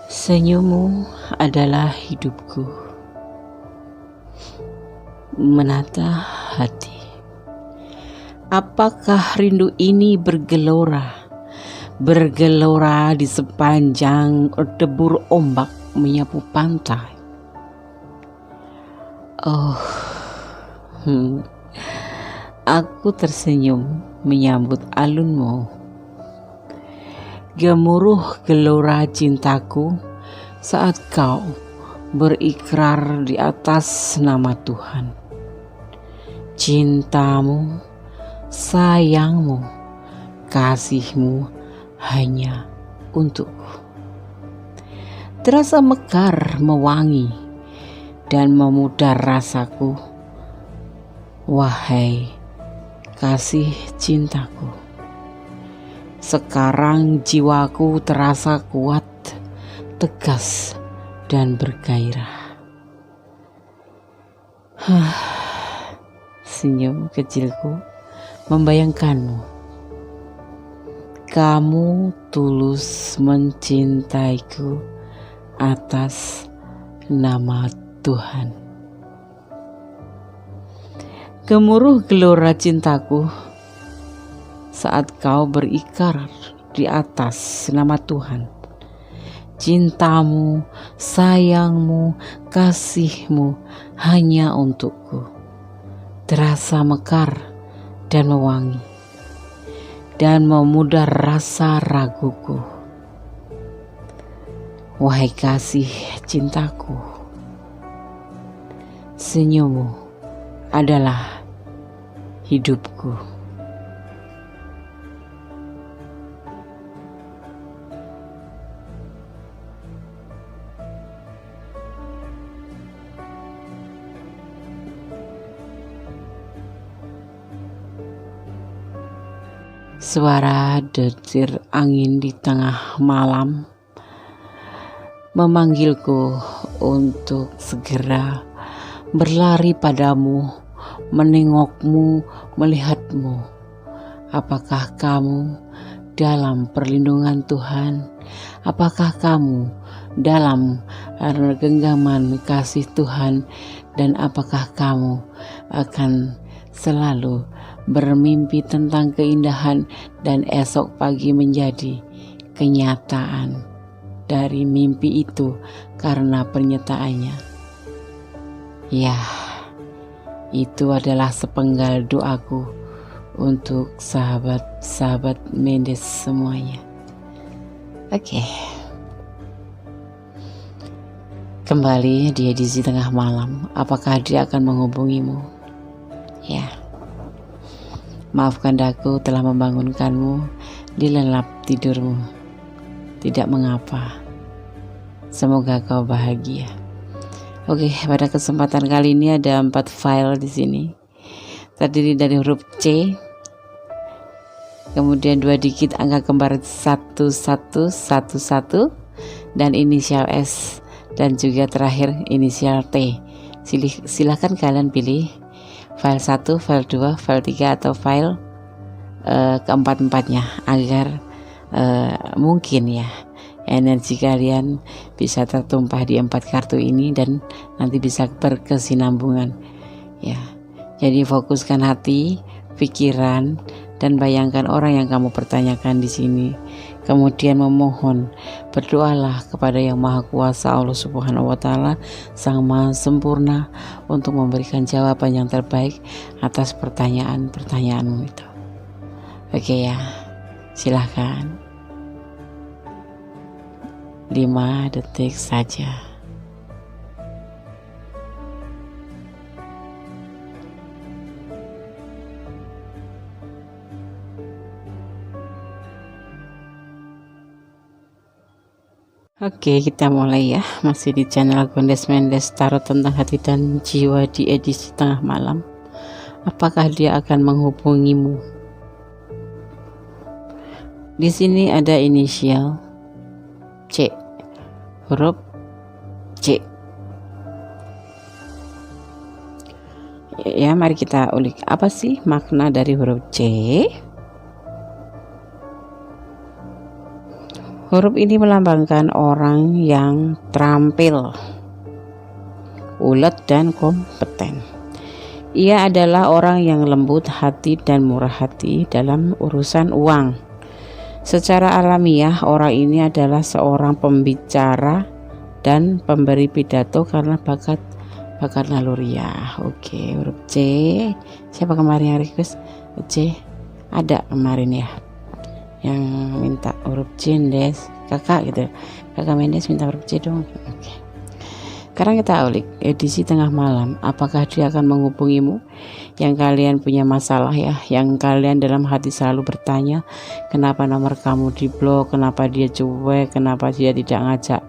Senyummu adalah hidupku, menata hati. Apakah rindu ini bergelora di sepanjang debur ombak menyapu pantai? Oh, aku tersenyum menyambut alunmu. Gemuruh gelora cintaku saat kau berikrar di atas nama Tuhan. Cintamu, sayangmu, kasihmu hanya untukku. Terasa mekar mewangi dan memudar rasaku. Wahai kasih cintaku, sekarang jiwaku terasa kuat, tegas, dan bergairah. Senyum kecilku membayangkanmu. Kamu tulus mencintaiku atas nama Tuhan. Gemuruh gelora cintaku saat kau berikrar di atas nama Tuhan. Cintamu, sayangmu, kasihmu hanya untukku. Terasa mekar dan mewangi dan memudar rasa raguku. Wahai kasih cintaku, senyummu adalah hidupku. Suara detir angin di tengah malam memanggilku untuk segera berlari padamu, menengokmu, melihatmu. Apakah kamu dalam perlindungan Tuhan? Apakah kamu dalam genggaman kasih Tuhan? Dan apakah kamu akan selalu bermimpi tentang keindahan dan esok pagi menjadi kenyataan dari mimpi itu karena pernyataannya? Ya, itu adalah sepenggal doaku untuk sahabat-sahabat Mendes semuanya. Oke. Kembali di edisi tengah malam. Apakah dia akan menghubungimu? Ya. Maafkan daku telah membangunkanmu di lelap tidurmu. Tidak mengapa. Semoga kau bahagia. Oke, pada kesempatan kali ini ada 4 file di sini. Terdiri dari huruf C, kemudian 2 digit angka kembar 1111 dan inisial S, dan juga terakhir inisial T. Silahkan kalian pilih file 1, file 2, file 3 atau file keempat-empatnya agar mungkin ya energi kalian bisa tertumpah di 4 kartu ini dan nanti bisa berkesinambungan ya. Jadi fokuskan hati, pikiran, dan bayangkan orang yang kamu pertanyakan di sini. Kemudian memohon, berdoalah kepada Yang Maha Kuasa Allah Subhanahu wa Ta'ala, Sang Maha Sempurna, untuk memberikan jawaban yang terbaik atas pertanyaan-pertanyaanmu itu. Oke ya, silahkan. 5 detik saja. Oke, kita mulai ya. Masih di channel Gondes Mendes Tarot Tentang Hati dan Jiwa di edisi tengah malam. Apakah dia akan menghubungimu? Di sini ada inisial C, huruf C. Ya, mari kita ulik apa sih makna dari huruf C. Huruf ini melambangkan orang yang terampil, ulet dan kompeten. Ia adalah orang yang lembut hati dan murah hati dalam urusan uang. Secara alamiah, orang ini adalah seorang pembicara dan pemberi pidato karena bakat naluriah. Oke, huruf C. Siapa kemarin yang request C? Ada kemarin ya yang minta huruf C, Des. Kakak gitu. Kakak Mendes minta huruf C dong. Oke. Sekarang kita ulik edisi tengah malam. Apakah dia akan menghubungimu? Yang kalian punya masalah ya, yang kalian dalam hati selalu bertanya, kenapa nomor kamu diblok, kenapa dia cuek, kenapa dia tidak ngajak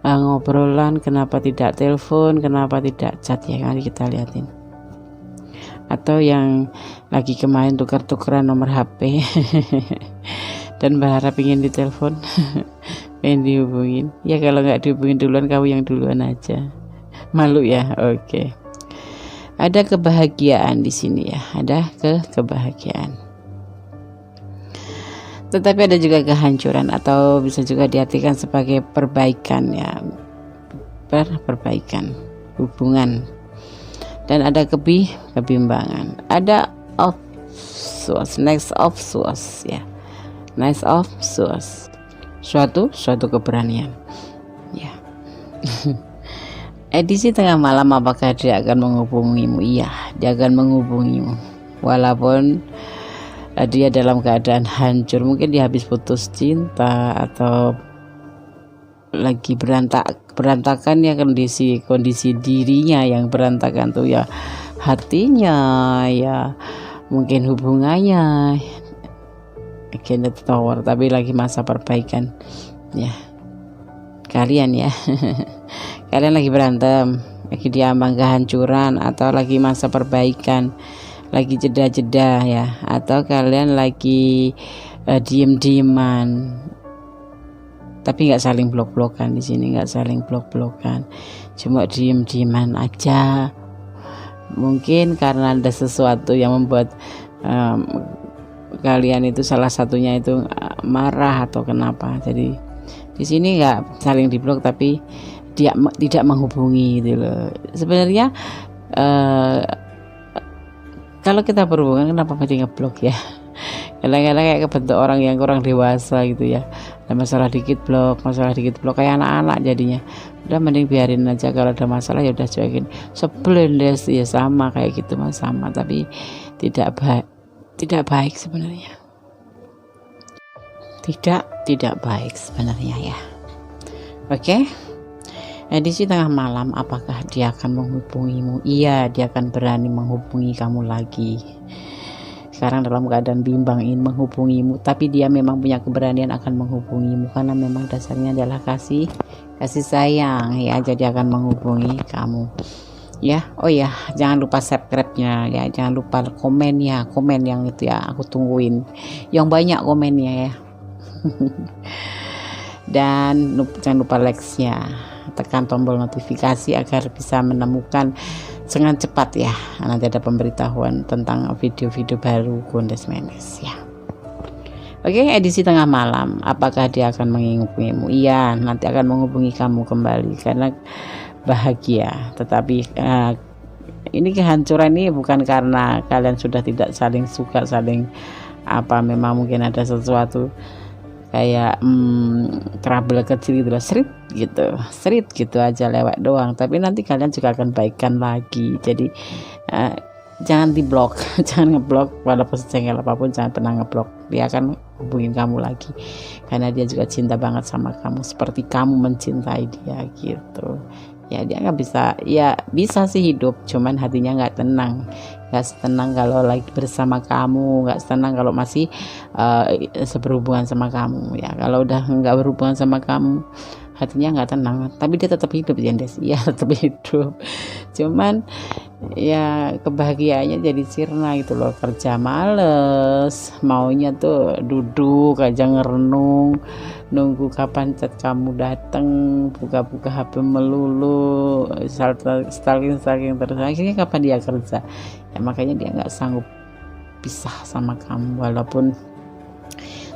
ngobrolan, kenapa tidak telepon, kenapa tidak chat ya. Mari kita liatin. Atau yang lagi kemarin tukar-tukeran nomor HP dan berharap ingin ditelepon, pengen dihubungin. Ya kalau nggak dihubungin duluan, kamu yang duluan aja. Malu ya. Oke. Ada kebahagiaan di sini ya. Ada kebahagiaan. Tetapi ada juga kehancuran atau bisa juga diartikan sebagai perbaikan ya. Perbaikan hubungan. Dan ada kebimbangan. Ada of swords, next of swords ya. Next of swords. Suatu keberanian. Ya. Edisi tengah malam, apakah dia akan menghubungimu? Iya, dia akan menghubungimu. Walaupun dia dalam keadaan hancur, mungkin dia habis putus cinta atau lagi berantakan ya, kondisi dirinya yang berantakan tuh ya, hatinya ya, mungkin hubungannya again the tower, tapi lagi masa perbaikan ya kalian ya. Kalian lagi berantem, lagi diambang kehancuran, atau lagi masa perbaikan, lagi jeda-jeda ya, atau kalian lagi diem-dieman tapi nggak saling blok-blokan. Di sini nggak saling blok-blokan, cuma diem-dieman aja. Mungkin karena ada sesuatu yang membuat kalian itu salah satunya itu marah atau kenapa. Jadi di sini nggak saling diblok tapi dia tidak menghubungi gitu loh. Sebenarnya kalau kita berhubungan kenapa mesti ngeblok ya? Kadang-kadang kayak kebentuk orang yang kurang dewasa gitu ya. Ada masalah dikit blok kayak anak-anak jadinya. Udah mending biarin aja, kalau ada masalah ya udah cuekin. Sebelum ya sama kayak gitu mas, sama, tapi tidak baik sebenarnya. Tidak baik sebenarnya ya. Oke. Edisi tengah malam, apakah dia akan menghubungimu? Iya, dia akan berani menghubungi kamu lagi. Sekarang dalam keadaan bimbang ingin menghubungimu, tapi dia memang punya keberanian akan menghubungimu karena memang dasarnya adalah kasih sayang ya. Jadi akan menghubungi kamu ya. Oh ya, jangan lupa subscribe-nya ya, jangan lupa komen yang itu ya, aku tungguin yang banyak komennya ya. Dan jangan lupa like-nya, tekan tombol notifikasi agar bisa menemukan dengan cepat ya. Nanti ada pemberitahuan tentang video-video baru Gondes Menes ya. Oke, edisi tengah malam, apakah dia akan menghubungimu? Iya, nanti akan menghubungi kamu kembali karena bahagia. Tetapi ini kehancuran ini bukan karena kalian sudah tidak saling suka, apa, memang mungkin ada sesuatu kayak trouble kecil gitu loh, serit gitu aja lewat doang, tapi nanti kalian juga akan baikan lagi. Jadi jangan diblok, jangan ngeblok, walaupun secengkel apapun jangan pernah ngeblok. Dia akan hubungin kamu lagi karena dia juga cinta banget sama kamu seperti kamu mencintai dia gitu ya. Dia nggak bisa sih hidup, cuman hatinya nggak tenang, nggak setenang kalau lagi bersama kamu, nggak setenang kalau masih berhubungan sama kamu ya. Kalau udah nggak berhubungan sama kamu, hatinya nggak tenang, tapi dia tetap hidup ya Des. Iya, tetap hidup, cuman ya kebahagiaannya jadi sirna gitu loh. Kerja males, maunya tuh duduk aja ngerenung, nunggu kapan chat kamu dateng, buka-buka HP melulu, stalking terus. Akhirnya kapan dia kerja ya, makanya dia nggak sanggup pisah sama kamu. Walaupun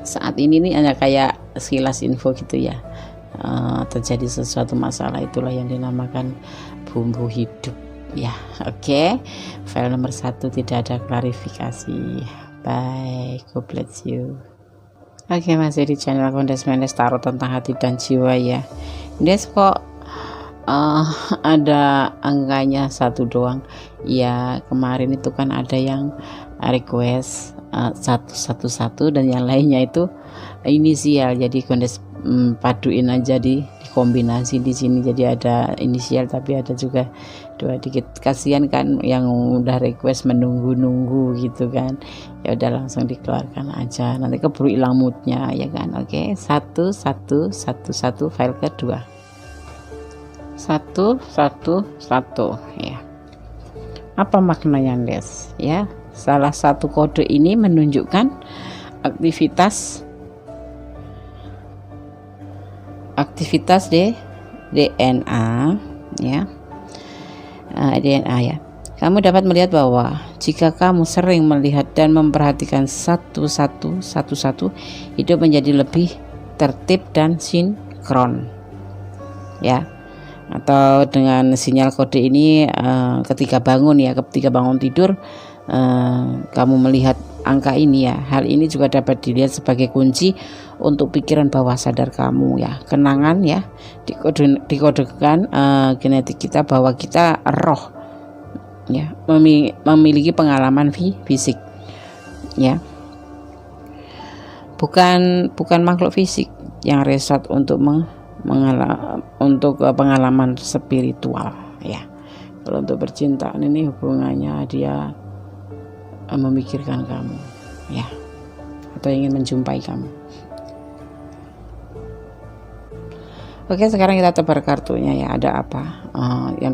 saat ini nih hanya kayak sekilas info gitu ya, terjadi sesuatu masalah, itulah yang dinamakan bumbu hidup ya. Oke, file nomor 1 tidak ada klarifikasi. Bye, God bless you. Oke, masih di channel Kondes Mendes Tarot tentang hati dan jiwa ya. Des kok ada angkanya 1 doang ya. Kemarin itu kan ada yang request 111 dan yang lainnya itu inisial, jadi Kondes paduin aja dikombinasi di sini, jadi ada inisial tapi ada juga 2 dikit. Kasihan kan yang udah request menunggu-nunggu gitu kan, ya udah langsung dikeluarkan aja, nanti keburu hilang moodnya ya kan. Oke, 1111 file kedua 111 ya. Apa maknanya Des ya? Salah satu kode ini menunjukkan aktivitas DNA ya. DNA ya. Kamu dapat melihat bahwa jika kamu sering melihat dan memperhatikan 1111, hidup menjadi lebih tertib dan sinkron ya. Atau dengan sinyal kode ini ketika bangun tidur, kamu melihat angka ini ya, hal ini juga dapat dilihat sebagai kunci untuk pikiran bawah sadar kamu ya. Kenangan ya, dikodekan genetik kita bahwa kita roh ya, memiliki pengalaman fisik ya, bukan makhluk fisik yang resort untuk pengalaman spiritual ya. Kalau untuk percintaan ini hubungannya dia memikirkan kamu ya, atau ingin menjumpai kamu. Oke, sekarang kita tebar kartunya ya. Ada apa yang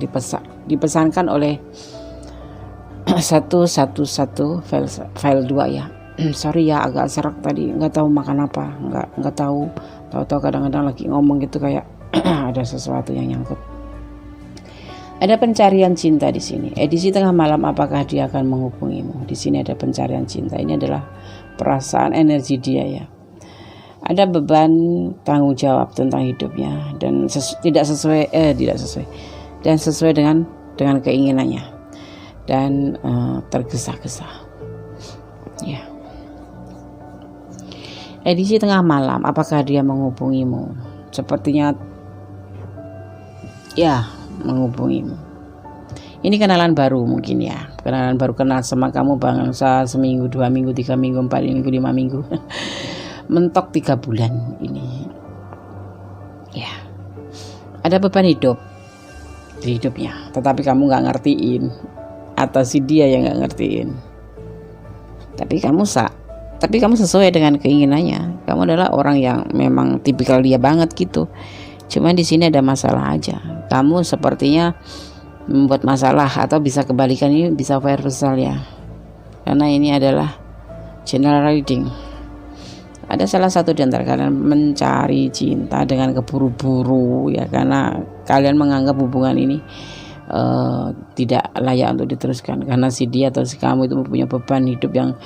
dipesankan oleh 111 file 2 ya. Sorry ya, agak serak tadi, nggak tahu makan apa, nggak tahu kadang-kadang lagi ngomong gitu kayak ada sesuatu yang nyangkut. Ada pencarian cinta di sini. Edisi tengah malam, apakah dia akan menghubungimu? Di sini ada pencarian cinta. Ini adalah perasaan energi dia ya. Ada beban tanggung jawab tentang hidupnya dan tidak sesuai dan sesuai dengan keinginannya dan tergesa-gesa. Ya. Edisi tengah malam, apakah dia menghubungimu? Sepertinya ya, menghubungimu. Ini kenalan baru mungkin ya, kenal sama kamu bangsa seminggu, 2 minggu, 3 minggu, 4 minggu, 5 minggu mentok 3 bulan ini ya. Ada beban hidup di hidupnya, tetapi kamu nggak ngertiin, atau si dia yang nggak ngertiin. Tapi kamu sesuai dengan keinginannya. Kamu adalah orang yang memang tipikal dia banget gitu. Cuman di sini ada masalah aja. Kamu sepertinya membuat masalah, atau bisa kebalikan, ini bisa universal ya. Karena ini adalah general reading. Ada salah satu di antara kalian mencari cinta dengan keburu-buru ya, karena kalian menganggap hubungan ini tidak layak untuk diteruskan, karena si dia atau si kamu itu mempunyai beban hidup yang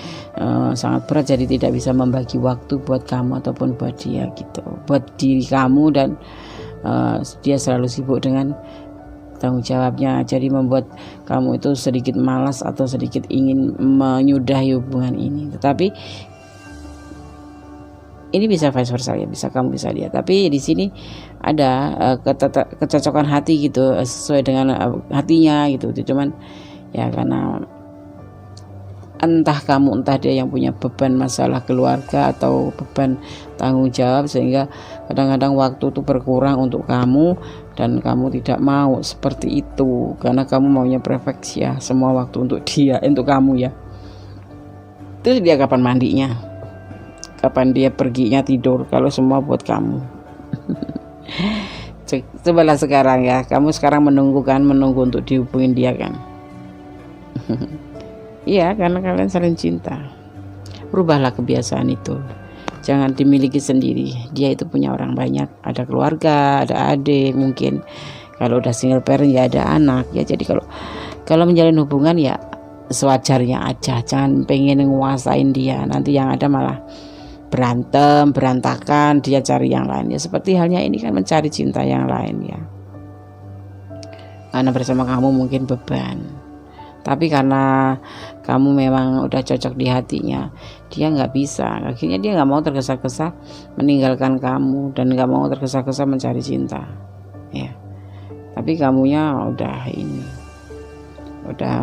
sangat berat, jadi tidak bisa membagi waktu buat kamu ataupun buat dia gitu, buat diri kamu, dan dia selalu sibuk dengan tanggung jawabnya, jadi membuat kamu itu sedikit malas atau sedikit ingin menyudahi hubungan ini. Tetapi ini bisa vice versa ya, bisa kamu bisa lihat. Tapi di sini ada kecocokan hati gitu, sesuai dengan hatinya gitu. Cuman ya karena entah kamu entah dia yang punya beban masalah keluarga atau beban tanggung jawab, sehingga kadang-kadang waktu itu berkurang untuk kamu, dan kamu tidak mau seperti itu karena kamu maunya perfeksi ya, semua waktu untuk dia, untuk kamu ya. Terus dia kapan mandinya, kapan dia perginya tidur, kalau semua buat kamu. Cobalah sekarang ya, kamu sekarang menunggu untuk dihubungin dia kan. Iya, karena kalian saling cinta. Rubahlah kebiasaan itu, jangan dimiliki sendiri. Dia itu punya orang banyak, ada keluarga, ada adik mungkin. Kalau udah single parent ya ada anak ya. Jadi kalau menjalin hubungan ya sewajarnya aja, jangan pengen nguasain dia, nanti yang ada malah berantem, berantakan, dia cari yang lain. Ya seperti halnya ini kan mencari cinta yang lain ya. Karena bersama kamu mungkin beban, tapi karena kamu memang udah cocok di hatinya, dia nggak bisa. Akhirnya dia nggak mau tergesa-gesa meninggalkan kamu dan nggak mau tergesa-gesa mencari cinta ya. Tapi kamunya udah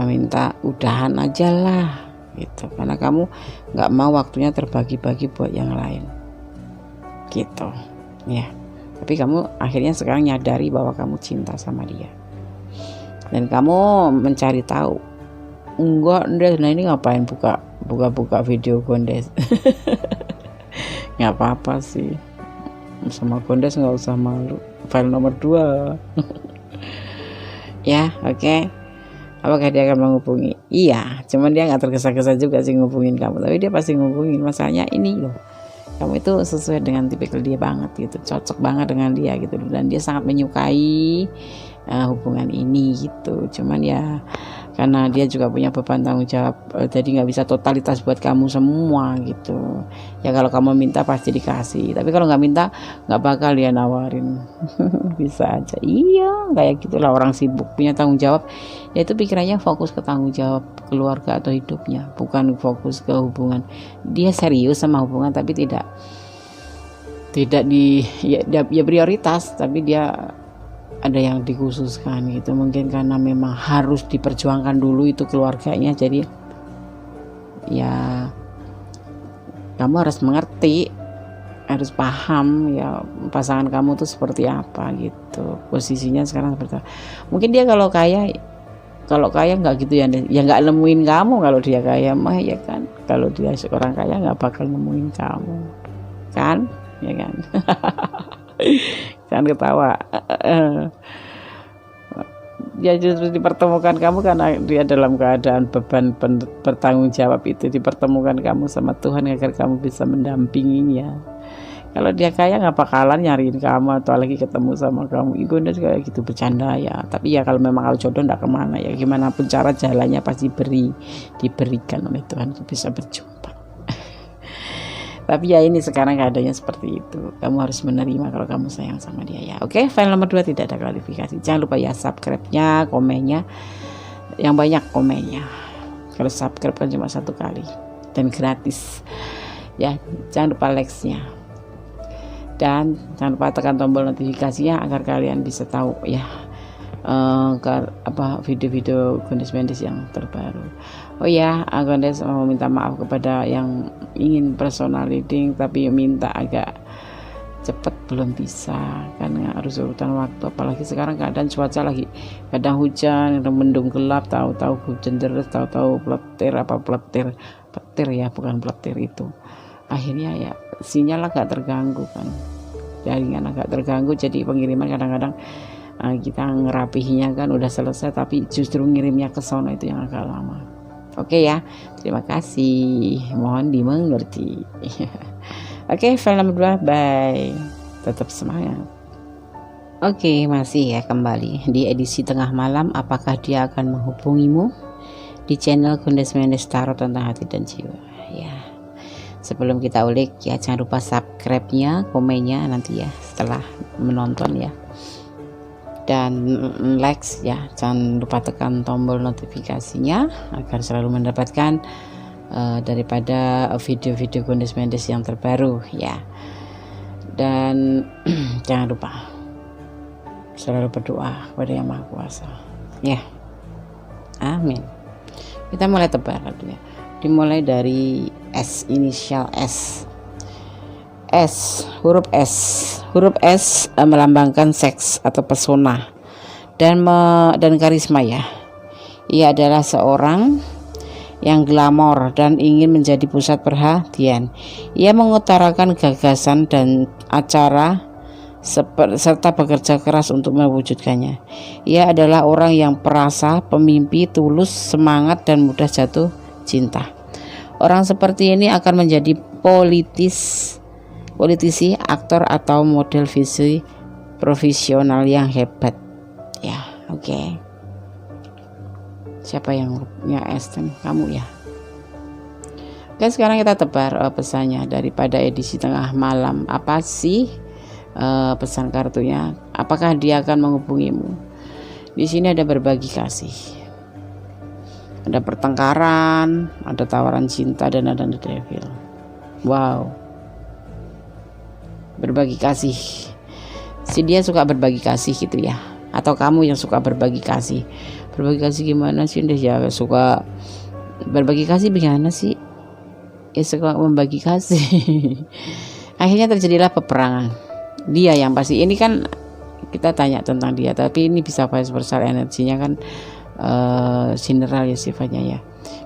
minta udahan aja lah gitu, karena kamu nggak mau waktunya terbagi-bagi buat yang lain gitu ya. Tapi kamu akhirnya sekarang nyadari bahwa kamu cinta sama dia dan kamu mencari tahu, enggak Ndes, nah ini ngapain buka video Gondes. Nggak apa-apa sih, sama Gondes nggak usah malu. File nomor 2. Ya oke. Apakah dia akan menghubungi? Iya, cuman dia nggak tergesa-gesa juga sih ngubungin kamu, tapi dia pasti ngubungin. Masalahnya ini loh, kamu itu sesuai dengan tipikal dia banget gitu, cocok banget dengan dia gitu, dan dia sangat menyukai hubungan ini gitu. Cuman ya karena dia juga punya beban tanggung jawab, jadi nggak bisa totalitas buat kamu semua gitu ya. Kalau kamu minta pasti dikasih, tapi kalau nggak minta nggak bakal dia nawarin. Bisa aja, iya kayak gitulah orang sibuk punya tanggung jawab, yaitu pikirannya fokus ke tanggung jawab keluarga atau hidupnya, bukan fokus ke hubungan. Dia serius sama hubungan tapi tidak di ya prioritas, tapi dia ada yang dikhususkan gitu, mungkin karena memang harus diperjuangkan dulu itu keluarganya. Jadi ya kamu harus mengerti, harus paham ya pasangan kamu tuh seperti apa gitu, posisinya sekarang seperti apa. Mungkin dia kalau kaya nggak gitu ya nggak nemuin kamu. Kalau dia kaya mah ya kan, kalau dia seorang kaya nggak bakal nemuin kamu kan, ya kan. Jangan ketawa. Dia justru dipertemukan kamu karena dia dalam keadaan beban bertanggung jawab itu, dipertemukan kamu sama Tuhan agar kamu bisa mendampinginya. Kalau dia kaya nggak bakalan nyariin kamu atau lagi ketemu sama kamu. Gondes kayak gitu, bercanda ya. Tapi ya kalau memang kalau jodoh nggak kemana ya, gimana pun cara jalannya pasti diberikan oleh Tuhan untuk bisa berjumpa. Tapi ya ini sekarang keadaannya seperti itu. Kamu harus menerima kalau kamu sayang sama dia ya. Oke, file nomor 2 tidak ada klarifikasi. Jangan lupa ya subscribe-nya, komennya. Yang banyak komennya. Kalau subscribe kan cuma 1 kali dan gratis. Ya, jangan lupa like-nya. Dan jangan lupa tekan tombol notifikasinya agar kalian bisa tahu ya video-video Gondes Mendes yang terbaru. Oh ya, Gondes mau minta maaf kepada yang ingin personal reading tapi minta agak cepet, belum bisa karena harus urutan waktu. Apalagi sekarang keadaan cuaca lagi kadang hujan, kadang mendung gelap, tahu-tahu hujan deras, tahu-tahu petir ya, bukan petir itu. Akhirnya ya sinyal agak terganggu kan, jaringan agak terganggu, jadi pengiriman kadang-kadang kita ngerapihinya kan udah selesai tapi justru ngirimnya ke sono itu yang agak lama. Oke ya, terima kasih, mohon dimengerti. Oke, file nomor 2, bye, tetap semangat. Oke, masih ya kembali di edisi tengah malam. Apakah dia akan menghubungimu di channel Gondes Mendes Tarot tentang hati dan jiwa ya. Sebelum kita ulik ya, jangan lupa subscribe-nya, komennya nanti ya setelah menonton ya, dan like ya. Jangan lupa tekan tombol notifikasinya agar selalu mendapatkan daripada video-video Gondes Mendes yang terbaru ya. Dan jangan lupa selalu berdoa kepada Yang Maha Kuasa ya. Amin. Kita mulai tebak ya. Dimulai dari S, inisial S. Huruf S melambangkan seks atau pesona dan karisma ya. Ia adalah seorang yang glamor dan ingin menjadi pusat perhatian. Ia mengutarakan gagasan dan acara serta bekerja keras untuk mewujudkannya. Ia adalah orang yang perasa, pemimpi, tulus, semangat dan mudah jatuh cinta. Orang seperti ini akan menjadi politisi, aktor atau model visi profesional yang hebat ya. Oke. Siapa yang punya S? Kamu ya. Oke, sekarang kita tebar pesannya daripada edisi tengah malam. Apa sih pesan kartunya? Apakah dia akan menghubungimu? Di sini ada berbagi kasih, ada pertengkaran, ada tawaran cinta, dan ada the devil. Wow, berbagi kasih. Si dia suka berbagi kasih gitu ya, atau kamu yang suka berbagi kasih. Berbagi kasih gimana sih? Dia ya suka berbagi kasih bagaimana sih? Ya suka membagi kasih. Akhirnya terjadilah peperangan. Dia yang pasti, ini kan kita tanya tentang dia, tapi ini bisa vice versa, energinya kan general ya sifatnya ya.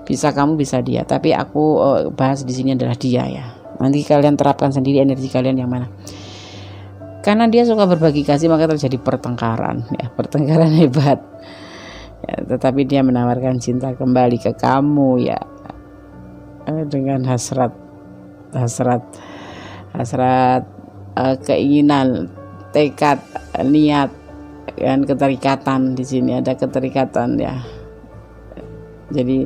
Bisa kamu, bisa dia, tapi aku bahas di sini adalah dia ya. Nanti kalian terapkan sendiri energi kalian yang mana. Karena dia suka berbagi kasih, maka terjadi pertengkaran ya, pertengkaran hebat ya, tetapi dia menawarkan cinta kembali ke kamu ya, dengan hasrat keinginan, tekad, niat, dan keterikatan. Di sini ada keterikatan ya. Jadi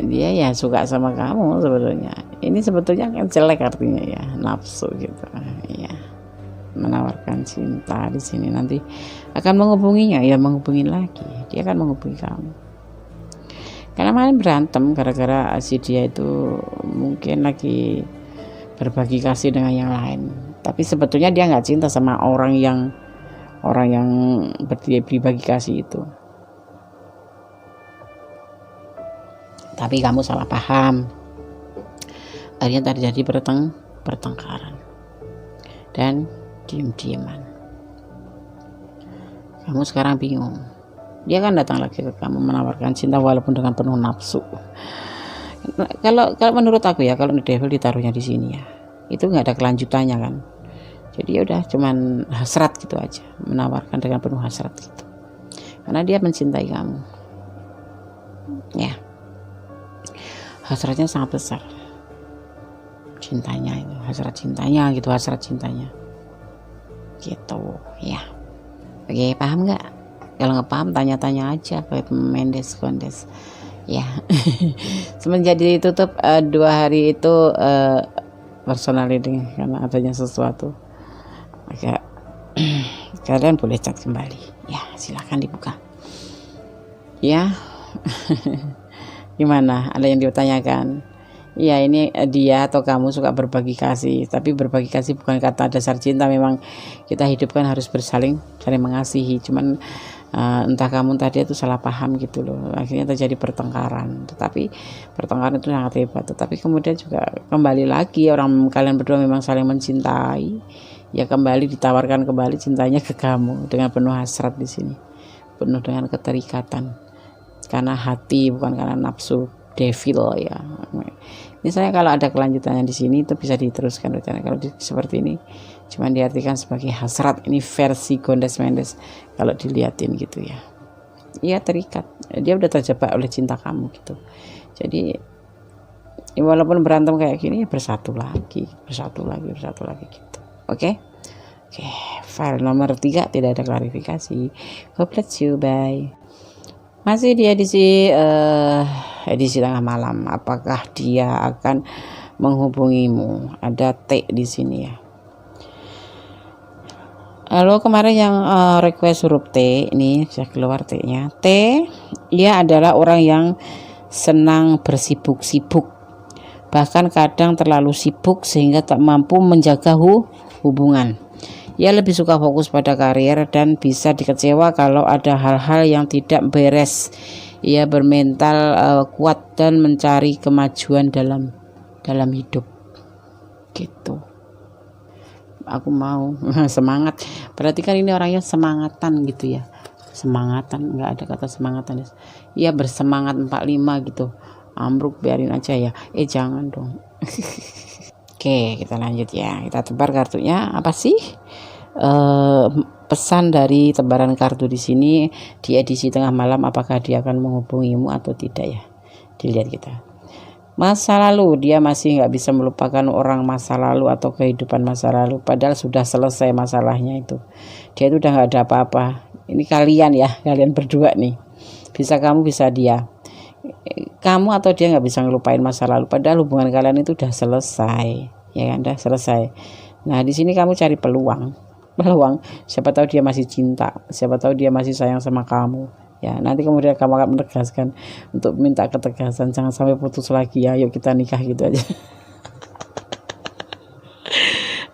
dia ya suka sama kamu sebetulnya. Ini sebetulnya kan jelek artinya ya, nafsu gitu ya. Menawarkan cinta di sini, nanti akan menghubunginya ya, menghubungi lagi. Dia akan menghubungi kamu. Karena kemarin berantem gara-gara si dia itu mungkin lagi berbagi kasih dengan yang lain. Tapi sebetulnya dia nggak cinta sama orang yang berbagi kasih itu. Tapi kamu salah paham. Akhirnya terjadi pertengkaran dan diem-dieman. Kamu sekarang bingung. Dia kan datang lagi ke kamu menawarkan cinta walaupun dengan penuh nafsu. Kalau menurut aku ya, kalau devil ditaruhnya di sini ya, itu nggak ada kelanjutannya kan. Jadi ya udah, cuman hasrat gitu aja, menawarkan dengan penuh hasrat gitu. Karena dia mencintai kamu. Ya. Hasratnya sangat besar. Cintanya itu, hasrat cintanya gitu, hasrat cintanya. Gitu ya. Oke, paham nggak? Kalau nggak paham tanya-tanya aja ke Mendes Kondes ya. Semenjak ditutup 2 hari itu personal reading karena adanya sesuatu, agak kalian boleh chat kembali ya, silahkan dibuka ya. Gimana, ada yang ditanyakan? Ya, ini dia atau kamu suka berbagi kasih, tapi berbagi kasih bukan kata dasar cinta. Memang kita hidup kan harus saling mengasihi, cuman entah kamu tadi itu salah paham gitu loh, akhirnya terjadi pertengkaran. Tetapi pertengkaran itu sangat hebat, tetapi kemudian juga kembali lagi, orang kalian berdua memang saling mencintai ya, kembali ditawarkan kembali cintanya ke kamu dengan penuh hasrat. Di sini penuh dengan keterikatan karena hati, bukan karena nafsu devil ya. Misalnya kalau ada kelanjutannya di sini itu bisa diteruskan rencana. Kalau seperti ini cuma diartikan sebagai hasrat. Ini versi Gondes Mendes kalau dilihatin gitu ya. Iya, terikat. Dia udah terjebak oleh cinta kamu gitu. Jadi ya, walaupun berantem kayak gini ya bersatu lagi gitu. Oke. File nomor 3 tidak ada klarifikasi. God bless you, bye. Masih di edisi tengah malam. Apakah dia akan menghubungimu? Ada T di sini ya. Lalu kemarin yang request huruf T, ini saya keluar T-nya. T, dia adalah orang yang senang bersibuk-sibuk. Bahkan kadang terlalu sibuk sehingga tak mampu menjaga hubungan. Ia lebih suka fokus pada karier dan bisa dikecewa kalau ada hal-hal yang tidak beres. Ia bermental kuat dan mencari kemajuan dalam hidup. Gitu. Aku mau semangat. Berarti kan ini orangnya semangatan gitu ya. Semangatan, nggak ada kata semangatan. Ia bersemangat 45 gitu. Ambruk biarin aja ya. Jangan dong. Oke, kita lanjut ya. Kita tebar kartunya. Apa sih pesan dari tebaran kartu di sini di edisi tengah malam? Apakah dia akan menghubungimu atau tidak ya? Dilihat kita. Masa lalu, dia masih nggak bisa melupakan orang masa lalu atau kehidupan masa lalu. Padahal sudah selesai masalahnya itu. Dia itu udah nggak ada apa-apa. Ini kalian ya, kalian berdua nih. Bisa kamu, bisa dia. kamu atau dia nggak bisa ngelupain masa lalu, padahal hubungan kalian itu udah selesai, ya kan, udah selesai. Nah di sini kamu cari peluang, siapa tahu dia masih cinta, siapa tahu dia masih sayang sama kamu, ya nanti kemudian kamu akan menegaskan untuk minta ketegasan, jangan sampai putus lagi ya, yuk kita nikah gitu aja.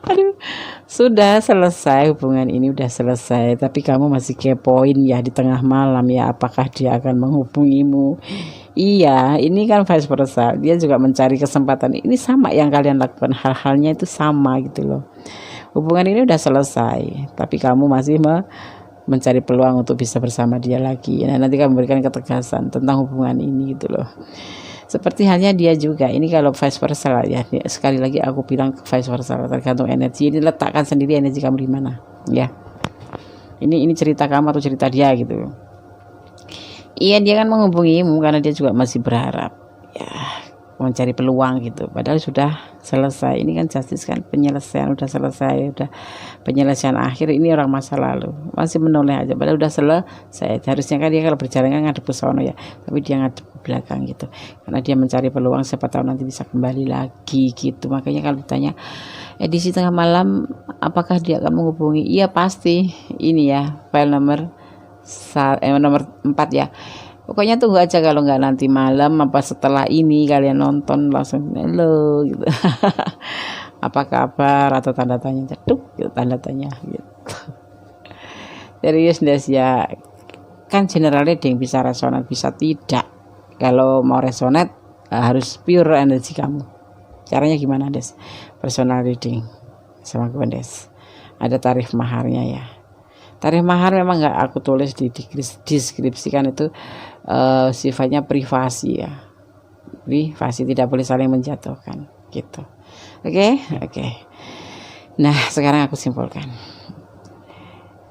Aduh, sudah selesai, hubungan ini udah selesai, tapi kamu masih kepoin ya di tengah malam ya, apakah dia akan menghubungimu. Iya, ini kan vice versa, dia juga mencari kesempatan, ini sama yang kalian lakukan, hal-halnya itu sama gitu loh. Hubungan ini udah selesai, tapi kamu masih mencari peluang untuk bisa bersama dia lagi. Nah nanti kamu berikan ketegasan tentang hubungan ini gitu loh. Seperti halnya dia juga, ini kalau vice versa lah ya, sekali lagi aku bilang vice versa, tergantung energi. Ini letakkan sendiri energi kamu di mana ya. Ini cerita kamu atau cerita dia gitu. Iya, dia kan menghubungimu karena dia juga masih berharap ya, mencari peluang gitu, padahal sudah selesai. Ini kan justice kan, penyelesaian udah selesai, udah penyelesaian akhir. Ini orang masa lalu masih menoleh aja, padahal udah selesai. Harusnya kan dia kalau berjalan kan ngadep ke sono ya, tapi dia ngadep ke belakang gitu, karena dia mencari peluang, siapa tahu nanti bisa kembali lagi gitu. Makanya kalau ditanya edisi tengah malam apakah dia akan menghubungi, iya pasti. Ini ya file nomor 4 ya. Pokoknya tunggu aja, kalau nggak nanti malam apa setelah ini kalian nonton langsung halo gitu. Apa kabar atau tanda tanya, ceduk gitu, tanda tanya gitu. Serius Des ya, kan general reading bisa resonat bisa tidak. Kalau mau resonat harus pure energi kamu. Caranya gimana Des? Personal reading sama gue Des, ada tarif maharnya ya. Tarif mahar memang nggak aku tulis di deskripsikan, itu sifatnya privasi ya, privasi, tidak boleh saling menjatuhkan gitu. Oke. Nah sekarang aku simpulkan,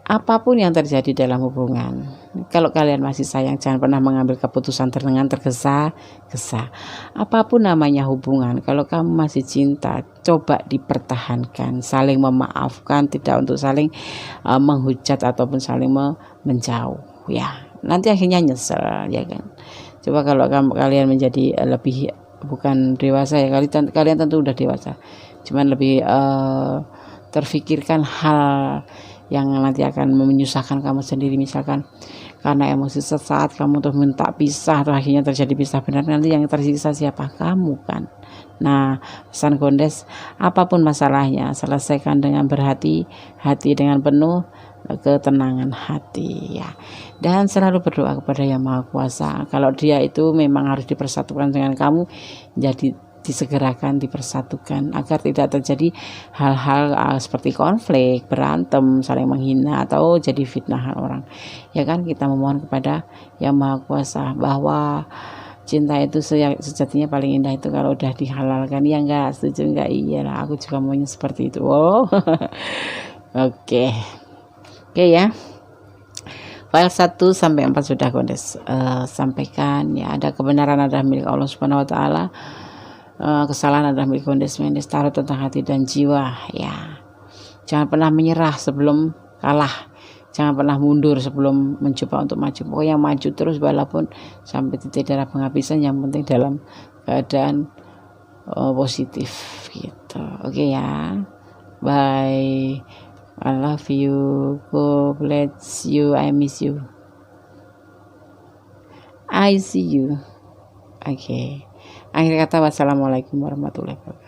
apapun yang terjadi dalam hubungan, kalau kalian masih sayang, jangan pernah mengambil keputusan dengan tergesa-gesa. Apapun namanya hubungan, kalau kamu masih cinta, coba dipertahankan, saling memaafkan, tidak untuk saling menghujat ataupun saling menjauh ya. Nanti akhirnya nyesel ya kan. Coba kalau kalian menjadi lebih, bukan dewasa ya, kalian tentu udah dewasa, cuman lebih terfikirkan hal yang nanti akan menyusahkan kamu sendiri. Misalkan karena emosi sesaat kamu tuh minta pisah, atau akhirnya terjadi pisah benar, nanti yang tersiksa siapa? Kamu kan. Nah pesan Gondes, apapun masalahnya selesaikan dengan berhati-hati, dengan penuh ketenangan hati ya, dan selalu berdoa kepada Yang Maha Kuasa. Kalau dia itu memang harus dipersatukan dengan kamu, jadi disegerakan dipersatukan agar tidak terjadi hal-hal seperti konflik, berantem, saling menghina, atau jadi fitnahan orang ya kan. Kita memohon kepada Yang Maha Kuasa bahwa cinta itu sejatinya paling indah itu kalau udah dihalalkan. Ya enggak setuju enggak? Iyalah, aku juga maunya seperti itu. Oke ya. File 1 sampai 4 sudah Gondes sampaikan ya. Ada kebenaran adalah milik Allah Subhanahu wa taala. Kesalahan adalah milik Gondes Mendes. Taruh tentang hati dan jiwa ya. Jangan pernah menyerah sebelum kalah, jangan pernah mundur sebelum mencoba untuk maju. Pokoknya maju terus walaupun sampai titik darah penghabisan, yang penting dalam keadaan positif gitu. Oke ya, bye, I love you, God bless you, I miss you, I see you. Oke. Akhir kata, wassalamualaikum warahmatullahi wabarakatuh.